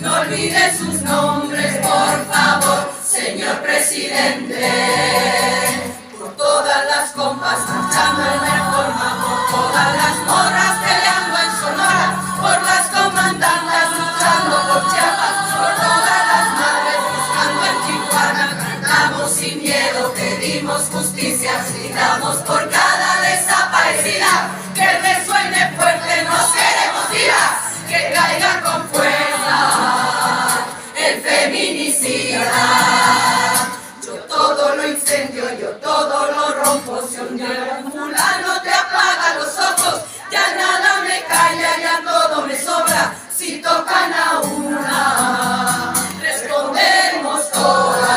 No olvide sus nombres, por favor, señor presidente. Por todas las compas marchando en reforma, por todas las morras peleando en Sonora, por las comandantas luchando por Chiapas, por todas las madres buscando en Tijuana. Cantamos sin miedo, pedimos justicia, gritamos por cada desaparecida. Que resuene fuerte, nos queremos vivas, que caiga con fuerza el feminicida. Yo todo lo incendio, yo todo lo rompo. Si un día un fulano te apaga los ojos, ya nada me calla, ya todo me sobra. Si tocan a una, respondemos todas.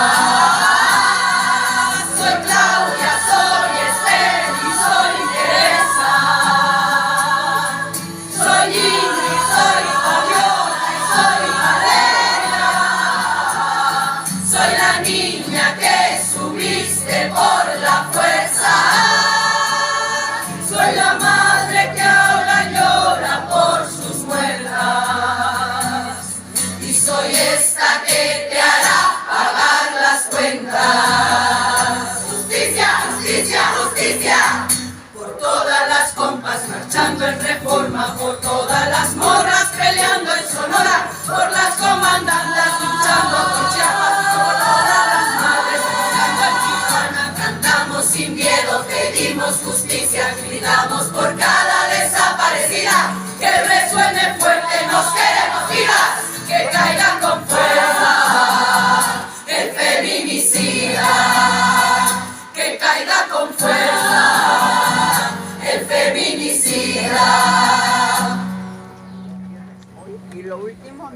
Soy Claudia, soy Esther y soy Teresa. Soy Ingrid, soy Fabiola y soy Valeria. Soy la niña que subiste por la fuerza. Soy la madre que ahora llora por sus muertas. Y soy esta que te hará pagar las cuentas. Justicia, justicia, justicia. Por todas las compas marchando en reforma, por todas las morras peleando en Sonora, por las comandantas luchando por Chiapas, por todas las madres buscando en Tijuana. Cantamos sin miedo, pedimos justicia, gritamos por cada desaparecida. Que resuene fuerte, nos queremos vivas, que caiga con fuerza el feminicida. Que caiga con fuerza el feminicida. Y lo último,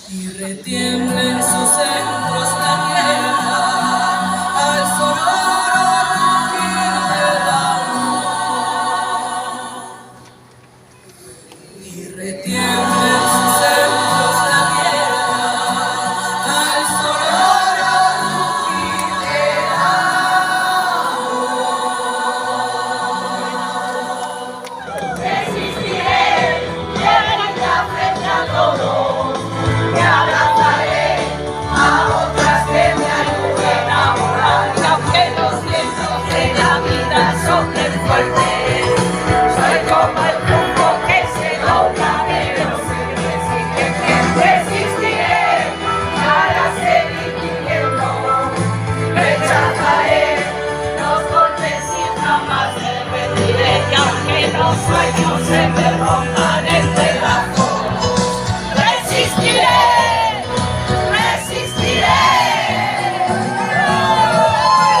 Y retiembla en sus centros la tierra al sonoro rugir del amor. Y retiembla en sus centros la tierra al sonoro rugir del amor. Resistiré, llevaré frente a todos. Me abrazaré a otras que me ayuden a volar. Y aunque los vientos de la vida soplen fuertes, soy como el pulpo que se dobla de los siglos y que resistiré para seguir viviendo. Rechazaré los golpes y jamás me rendiré. Y aunque los sueños se me rompan,